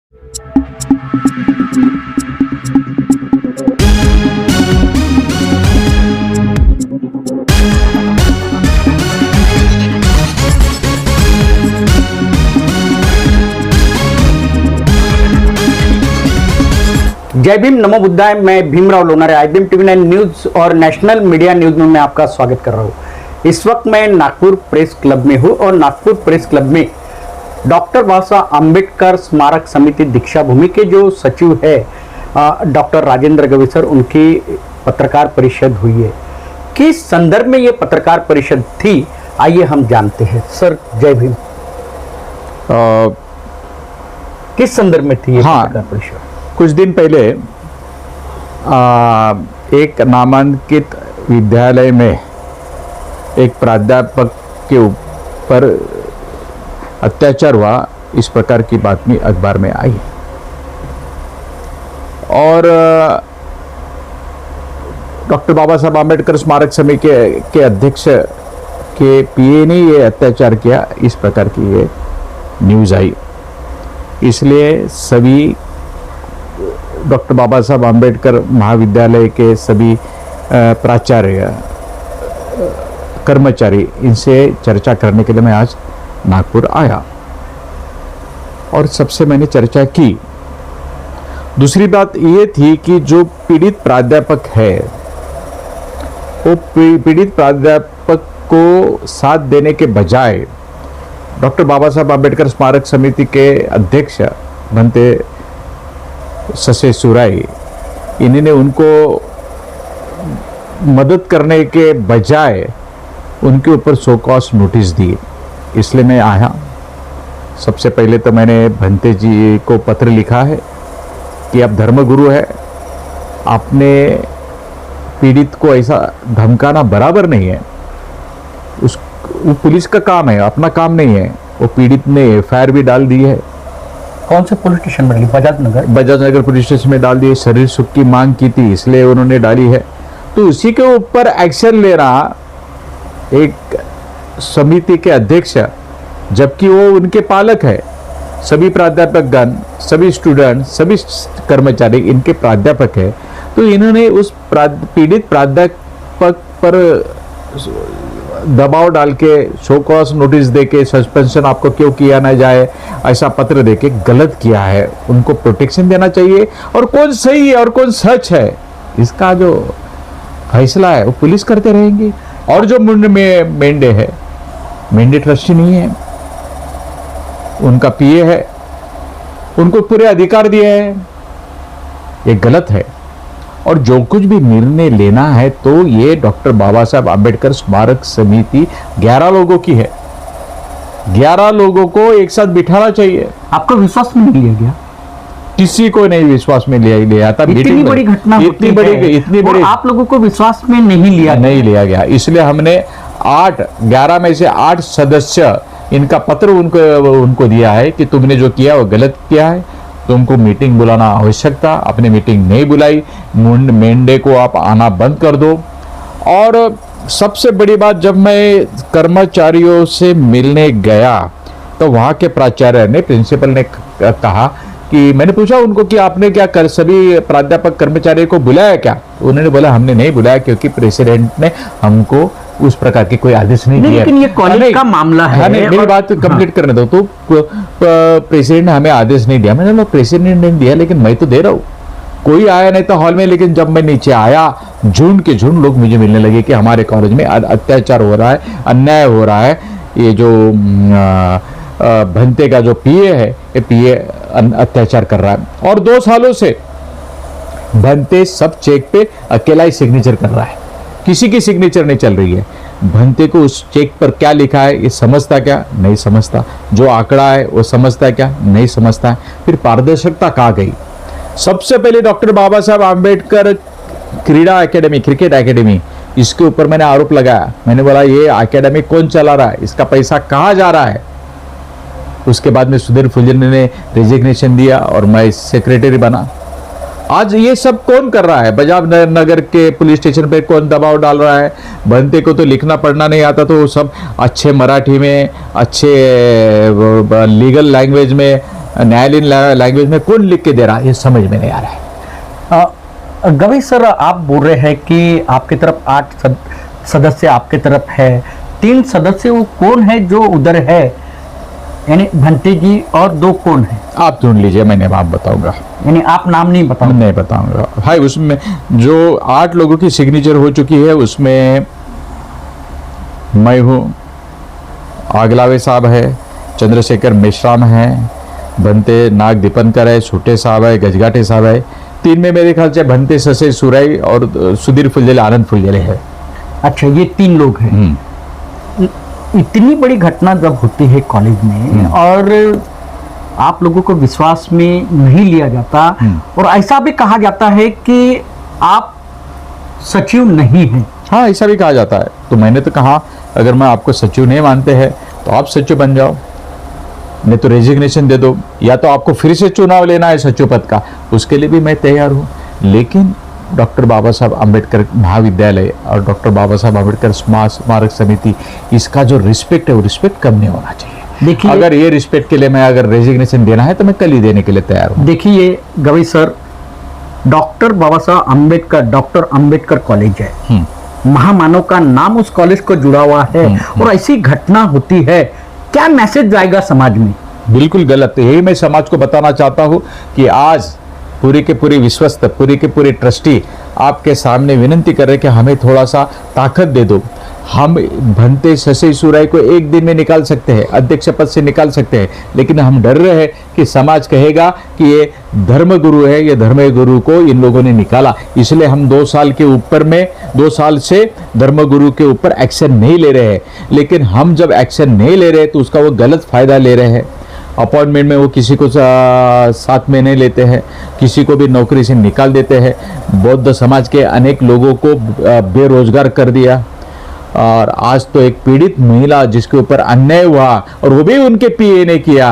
जय भीम, नमो बुद्धाय। मैं Bhimrao Lonare, IBM TV9 news और नेशनल मीडिया न्यूज में मैं आपका स्वागत कर रहा हूँ। इस वक्त मैं नागपुर प्रेस क्लब में हूँ और नागपुर प्रेस क्लब में डॉक्टर बाबा साहब आम्बेडकर स्मारक समिति दीक्षा भूमि के जो सचिव है डॉक्टर राजेंद्र गवई सर, उनकी पत्रकार परिषद हुई है। किस संदर्भ में ये पत्रकार परिषद थी, आइए हम जानते हैं। सर जय भीम। किस संदर्भ में थी ये पत्रकार परिषद? कुछ दिन पहले एक नामांकित विद्यालय में एक प्राध्यापक के ऊपर अत्याचार हुआ, इस प्रकार की बातमी अखबार में आई और डॉक्टर बाबा साहब आम्बेडकर स्मारक समिति के अध्यक्ष के पीए ने ये अत्याचार किया, इस प्रकार की ये न्यूज़ आई। इसलिए सभी डॉक्टर बाबा साहब आम्बेडकर महाविद्यालय के सभी प्राचार्य, कर्मचारी, इनसे चर्चा करने के लिए मैं आज नागपुर आया और सबसे मैंने चर्चा की। दूसरी बात ये थी कि जो पीड़ित प्राध्यापक है, वो पीड़ित प्राध्यापक को साथ देने के बजाय डॉक्टर बाबा साहब आम्बेडकर स्मारक समिति के अध्यक्ष बनते ससे सुराई, इन्होंने उनको मदद करने के बजाय उनके ऊपर सो कॉज नोटिस दी। इसलिए मैं आया। सबसे पहले तो मैंने भंते जी को पत्र लिखा है कि आप धर्मगुरु है, आपने पीड़ित को ऐसा धमकाना बराबर नहीं है। वो पुलिस का काम है, अपना काम नहीं है। वो पीड़ित ने एफआईआर भी डाल दी है। कौन से पुलिस स्टेशन में डाली? बजाज नगर पुलिस स्टेशन में डाल दी है। शरीर सुख की मांग की थी, इसलिए उन्होंने डाली है। तो उसी के ऊपर एक्शन ले रहा एक समिति के अध्यक्ष, जबकि वो उनके पालक है। सभी प्राध्यापकगण, सभी स्टूडेंट, सभी कर्मचारी इनके प्राध्यापक है। तो इन्होंने उस पीड़ित प्राध्यापक पर दबाव डाल के, शो कॉज नोटिस देके, सस्पेंशन आपको क्यों किया ना जाए, ऐसा पत्र देके गलत किया है। उनको प्रोटेक्शन देना चाहिए और कौन सही है और कौन सच है, इसका जो फैसला है वो पुलिस करते रहेंगे। और जो मुंड में मेंढे है, मेंढे ट्रस्टी नहीं है, उनका पीए है, उनको पूरे अधिकार दिए हैं, ये गलत है। और जो कुछ भी निर्णय लेना है तो ये डॉक्टर बाबा साहब आम्बेडकर स्मारक समिति 11 लोगों की है। 11 लोगों को एक साथ बिठाना चाहिए। आपको विश्वास में नहीं लिया गया? किसी को नहीं विश्वास में लिया था। इतनी बड़ी घटना, इतनी बड़ी आप लोगों को विश्वास में नहीं लिया गया। इसलिए हमने 11 में से 8 सदस्य, इनका पत्र उनको दिया है कि तुमने जो किया वो गलत किया है, तुमको मीटिंग बुलाना आवश्यक था, आपने मीटिंग नहीं बुलाई, मेंढे को आप आना बंद कर दो। और सबसे बड़ी बात, जब मैं कर्मचारियों से मिलने गया तो वहाँ के प्राचार्य ने, प्रिंसिपल ने कहा कि मैंने पूछा उनको कि आपने क्या कर सभी प्राध्यापक कर्मचारियों को बुलाया क्या? उन्होंने बोला हमने नहीं बुलाया क्योंकि प्रेसिडेंट ने हमको उस प्रकार के कोई आदेश नहीं दिया। लेकिन ये कॉलेज का मामला है। मेरी बात कंप्लीट करने दो। तो प्रेसिडेंट ने हमें आदेश नहीं दिया। मैंने बोला प्रेसिडेंट ने दिया, लेकिन मैं तो दे रहा हूँ। कोई आया नहीं था हॉल में, लेकिन जब मैं नीचे आया, झुंड के झुंड लोग मुझे मिलने लगे कि हमारे कॉलेज में अत्याचार हो रहा है, अन्याय हो रहा है। ये जो भंते का जो पीए है, ये पीए अत्याचार कर रहा है। और 2 सालों से भंते सब चेक पे अकेला ही सिग्नेचर कर रहा है, किसी की सिग्नेचर नहीं चल रही है। भंते को उस चेक पर क्या लिखा है ये समझता क्या? नहीं समझता। जो आंकड़ा है वो समझता क्या? नहीं समझता है। फिर पारदर्शिता कहाँ गई? सबसे पहले डॉक्टर बाबा साहब आम्बेडकर क्रीड़ा एकेडमी, क्रिकेट एकेडमी, इसके ऊपर मैंने आरोप लगाया। मैंने बोला ये एकेडमी कौन चला रहा है, इसका पैसा कहाँ जा रहा है? उसके बाद में सुधीर फुलझेले ने रेजिग्नेशन दिया और मैं सेक्रेटरी बना। आज ये सब कौन कर रहा है? बजाज नगर के पुलिस स्टेशन पे कौन दबाव डाल रहा है? बनते को तो लिखना पढ़ना नहीं आता, तो सब अच्छे मराठी में, अच्छे लीगल लैंग्वेज में न्यायालयीन लैंग्वेज में कौन लिख के दे रहा है, ये समझ में नहीं आ रहा है। गवई सर, आप बोल रहे हैं कि आपकी तरफ 8 सदस्य आपके तरफ है, 3 सदस्य वो कौन है जो उधर है, यानी भंते जी, और 2 कौन है? आप ढूंढ लीजिए, मैं नाम बताऊंगा। यानी आप नाम नहीं बताओगे? नहीं बताऊंगा भाई। उसमें जो 8 लोगों की सिग्नेचर हो चुकी है, उसमें मैं हूँ, आगलावे साहब है, चंद्रशेखर मेश्राम है, भंते नाग दीपनकर है, छूटे साहब है, गजगाटे साहब है। 3 में मेरे ख्याल से भंते ससे सुराई और सुधीर फुलझले, आनंद फुलझले है। अच्छा, ये 3 लोग हैं। इतनी बड़ी घटना जब होती है कॉलेज में और आप लोगों को विश्वास में नहीं लिया जाता, और ऐसा भी कहा जाता है कि आप सचिव नहीं हैं। हाँ, ऐसा भी कहा जाता है। तो मैंने तो कहा, अगर मैं आपको सचिव नहीं मानते हैं तो आप सचिव बन जाओ, नहीं तो रेजिग्नेशन दे दो, या तो आपको फिर से चुनाव लेना है सचिव पद का, उसके लिए भी मैं तैयार हूँ। लेकिन डॉक्टर बाबा साहब अम्बेडकर महाविद्यालय और डॉक्टर बाबा साहब अम्बेडकर स्मारक समिति, इसका जो रिस्पेक्ट है वो रिस्पेक्ट कम नहीं होना चाहिए। देखिए, अगर ये रिस्पेक्ट के लिए मैं अगर रेजिग्नेशन देना है तो मैं कल ही देने के लिए तैयार हूँ। देखिए गवई सर, डॉक्टर बाबा साहब अम्बेडकर, डॉक्टर अम्बेडकर कॉलेज है, महामानव का नाम उस कॉलेज को जुड़ा हुआ है, और ऐसी घटना होती है, क्या मैसेज जाएगा समाज में? बिल्कुल गलत है। यही मैं समाज को बताना चाहता हूँ कि आज पूरी के पूरी विश्वस्त, पूरी के पूरे ट्रस्टी आपके सामने विनती कर रहे कि हमें थोड़ा सा ताकत दे दो। हम भंते ससे सुराई को एक दिन में निकाल सकते हैं, अध्यक्ष पद से निकाल सकते हैं, लेकिन हम डर रहे हैं कि समाज कहेगा कि ये धर्मगुरु है, ये धर्मगुरु को इन लोगों ने निकाला। इसलिए हम 2 साल के ऊपर में 2 साल से धर्मगुरु के ऊपर एक्शन नहीं ले रहे हैं। लेकिन हम जब एक्शन नहीं ले रहे तो उसका वो गलत फायदा ले रहे हैं। अपॉइंटमेंट में वो किसी को 7 महीने लेते हैं, किसी को भी नौकरी से निकाल देते हैं। बौद्ध समाज के अनेक लोगों को बेरोजगार कर दिया, और आज तो एक पीड़ित महिला जिसके ऊपर अन्याय हुआ और वो भी उनके पीए ने किया,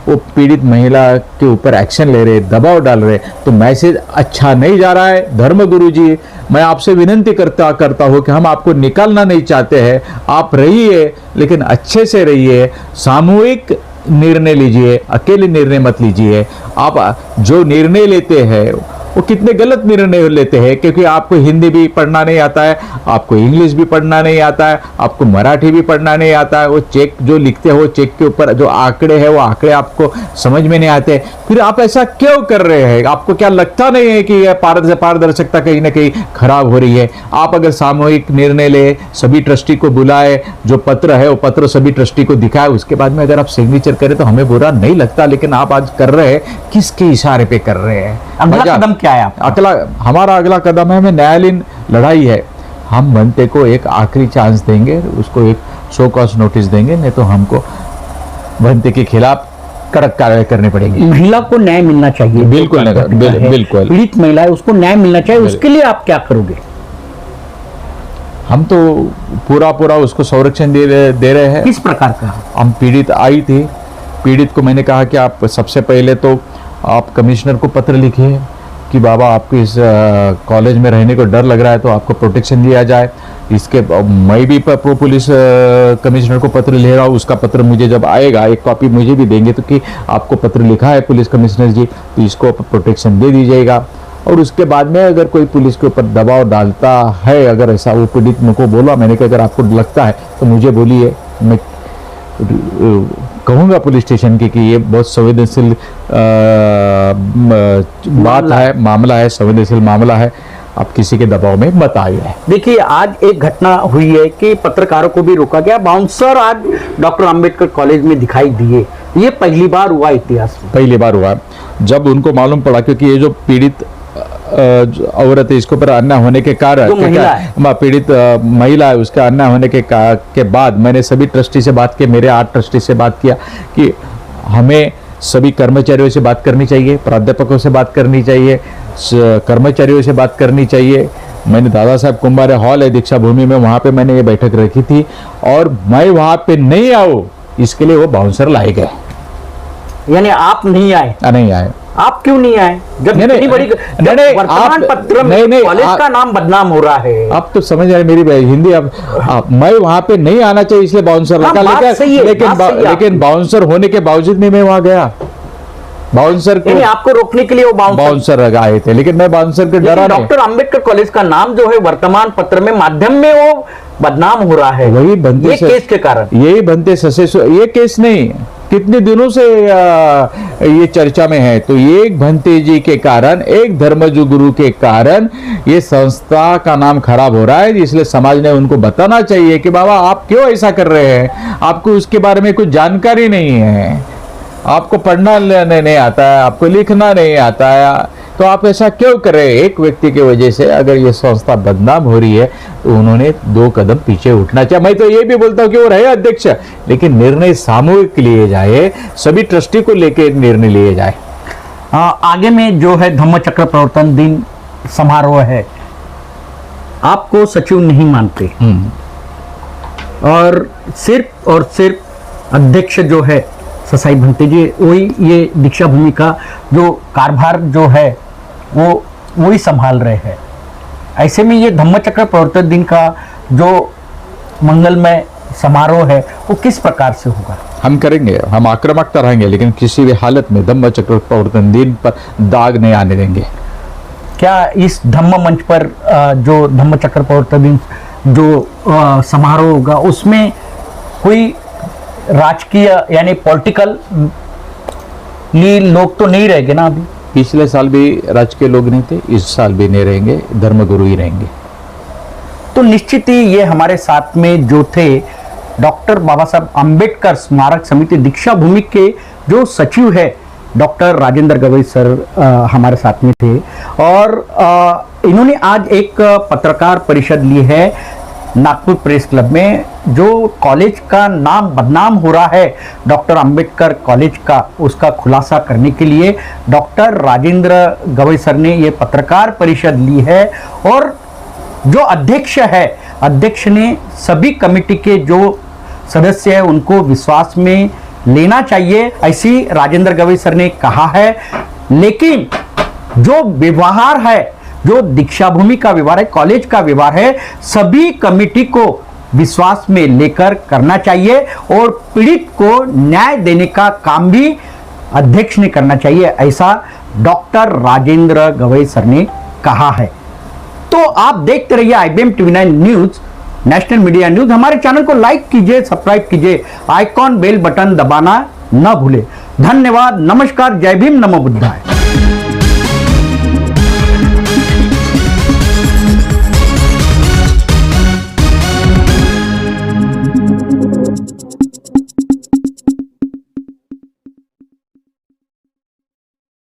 वो पीड़ित महिला के ऊपर एक्शन ले रहे, दबाव डाल रहे, तो मैसेज अच्छा नहीं जा रहा है। धर्मगुरु जी, मैं आपसे विनती करता हूँ कि हम आपको निकालना नहीं चाहते हैं, आप रहिए, लेकिन अच्छे से रहिए, सामूहिक निर्णय लीजिए, अकेले निर्णय मत लीजिए। आप जो निर्णय लेते हैं वो कितने गलत निर्णय लेते हैं, क्योंकि आपको हिंदी भी पढ़ना नहीं आता है, आपको इंग्लिश भी पढ़ना नहीं आता है, आपको मराठी भी पढ़ना नहीं आता है। वो चेक जो लिखते हो, चेक के ऊपर जो आंकड़े हैं, वो आंकड़े आपको समझ में नहीं आते। फिर आप ऐसा क्यों कर रहे हैं? आपको क्या लगता नहीं है कि यह पारदर्शिता कहीं ना कहीं खराब हो रही है? आप अगर सामूहिक निर्णय ले, सभी ट्रस्टी को बुलाए, जो पत्र है वो पत्र सभी ट्रस्टी को दिखाए, उसके बाद में अगर आप सिग्नेचर करें तो हमें बुरा नहीं लगता। लेकिन आप आज कर रहे हैं, किसके इशारे पे कर रहे हैं? अगला कदम क्या है आपका? हमारा अगला कदम है, हमें न्यायालयीन लड़ाई है। हम भंते को एक आखिरी चांस देंगे, उसको एक शो कॉज नोटिस देंगे, नहीं तो हमको भंते के खिलाफ कड़क कार्रवाई करनी पड़ेगी। महिला को न्याय मिलना चाहिए। बिल्कुल बिल्कुल, पीड़ित महिला है, उसको न्याय मिलना चाहिए। उसके लिए आप क्या करोगे? हम तो पूरा उसको संरक्षण दे रहे हैं। किस प्रकार का? हम पीड़ित आई थी, पीड़ित को मैंने कहा कि आप सबसे पहले तो आप कमिश्नर को पत्र लिखिए कि बाबा आपको इस कॉलेज में रहने को डर लग रहा है, तो आपको प्रोटेक्शन दिया जाए। इसके मैं भी पुलिस कमिश्नर को पत्र ले रहा हूँ, उसका पत्र मुझे जब आएगा, एक कॉपी मुझे भी देंगे तो कि आपको पत्र लिखा है पुलिस कमिश्नर जी, तो इसको प्रोटेक्शन दे दीजिएगा। और उसके बाद में अगर कोई पुलिस के ऊपर दबाव डालता है, अगर ऐसा वो पीड़ित को बोला, मैंने कहा अगर आपको लगता है तो मुझे बोलिए, मैं कहूँगा पुलिस स्टेशन की कि ये बहुत संवेदनशील बात है, मामला है, संवेदनशील मामला है, आप किसी के दबाव में मत आइए। देखिए, आज एक घटना हुई है कि पत्रकारों को भी रोका गया, बाउंसर आज डॉक्टर अंबेडकर कॉलेज में दिखाई दिए। ये पहली बार हुआ इतिहास में, पहली बार हुआ जब उनको मालूम पड़ा, क्योंकि ये जो पीड़ित औरत है, इसके ऊपर अन्याय होने के कारण, पीड़ित महिला है, उसका अन्याय होने के बाद मैंने सभी ट्रस्टी से बात की, मेरे 8 ट्रस्टी से बात किया कि हमें सभी कर्मचारियों से बात करनी चाहिए, प्राध्यापकों से बात करनी चाहिए, कर्मचारियों से बात करनी चाहिए। मैंने दादा साहब कुंभारे हॉल है दीक्षा भूमि में, वहाँ पे मैंने ये बैठक रखी थी, और मैं वहाँ पे नहीं आऊँ इसके लिए वो बाउंसर लाए गए। यानी आप नहीं आए? नहीं आए। आप क्यों नहीं आए? जब इतनी बड़ी वर्तमान पत्र में कॉलेज का नाम बदनाम हो रहा है। आप तो समझ रहे मेरी हिंदी। अब मैं वहां पे नहीं आना चाहिए इसलिए बाउंसर लगा, लेकिन बाउंसर होने के बावजूद में मैं वहां गया। बाउंसर को यानी आपको रोकने के लिए वो बाउंसर आए थे, लेकिन मैं बाउंसर के डरा नहीं। डॉक्टर अंबेडकर कॉलेज का नाम जो है वर्तमान पत्र में, माध्यम में वो बदनाम हो रहा है, वही बनते ये केस के कारण। यही बनते ससे, ये केस नहीं, कितने दिनों से ये चर्चा में है। तो एक भंते जी के कारण, एक धर्मजू गुरु के कारण ये संस्था का नाम खराब हो रहा है, इसलिए समाज ने उनको बताना चाहिए कि बाबा आप क्यों ऐसा कर रहे हैं, आपको उसके बारे में कुछ जानकारी नहीं है, आपको पढ़ना नहीं आता है, आपको लिखना नहीं आता है, तो आप ऐसा क्यों कर रहे हैं। एक व्यक्ति की वजह से अगर ये संस्था बदनाम हो रही है तो उन्होंने 2 कदम पीछे उठना चाहिए। मैं तो ये भी बोलता हूं कि वो रहे अध्यक्ष, लेकिन निर्णय सामूहिक लिए जाए, सभी ट्रस्टी को लेकर निर्णय लिए जाए। आगे में जो है धम्मचक्र प्रवर्तन दिन समारोह है, आपको सचिव नहीं मानते और सिर्फ अध्यक्ष जो है ससाई भंते जी, वही ये दीक्षा भूमि का जो कारभार जो है वो वही संभाल रहे हैं। ऐसे में ये धम्मचक्र प्रवर्तन दिन का जो मंगलमय समारोह है वो किस प्रकार से होगा? हम करेंगे, हम आक्रामकता रहेंगे, लेकिन किसी भी हालत में धम्मचक्र प्रवर्तन दिन पर दाग नहीं आने देंगे। क्या इस धम्म मंच पर जो धम्मचक्र प्रवर्तन दिन जो समारोह होगा उसमें कोई राजकीय यानी पॉलिटिकल लोग तो नहीं रहेंगे ना? अभी पिछले साल भी राजकीय लोग नहीं थे, इस साल भी नहीं रहेंगे, धर्मगुरु ही रहेंगे। तो निश्चित ही ये हमारे साथ में जो थे डॉक्टर बाबा साहब अंबेडकर स्मारक समिति दीक्षा भूमि के जो सचिव है डॉक्टर राजेंद्र गवई सर हमारे साथ में थे, और इन्होंने आज एक पत्रकार परिषद ली है नागपुर प्रेस क्लब में। जो कॉलेज का नाम बदनाम हो रहा है डॉक्टर अंबेडकर कॉलेज का, उसका खुलासा करने के लिए डॉक्टर राजेंद्र गवई सर ने ये पत्रकार परिषद ली है। और जो अध्यक्ष है, अध्यक्ष ने सभी कमेटी के जो सदस्य है उनको विश्वास में लेना चाहिए, ऐसी राजेंद्र गवई सर ने कहा है। लेकिन जो व्यवहार है, जो दीक्षा भूमि का व्यवहार है, कॉलेज का व्यवहार है, सभी कमेटी को विश्वास में लेकर करना चाहिए और पीड़ित को न्याय देने का काम भी अध्यक्ष ने करना चाहिए, ऐसा डॉक्टर राजेंद्र गवई सर ने कहा है। तो आप देखते रहिए IBM TV9 news, national media news. हमारे चैनल को लाइक कीजिए, सब्सक्राइब कीजिए, आइकॉन बेल बटन दबाना न भूले। धन्यवाद, नमस्कार, जय भीम, नमो बुद्धाय।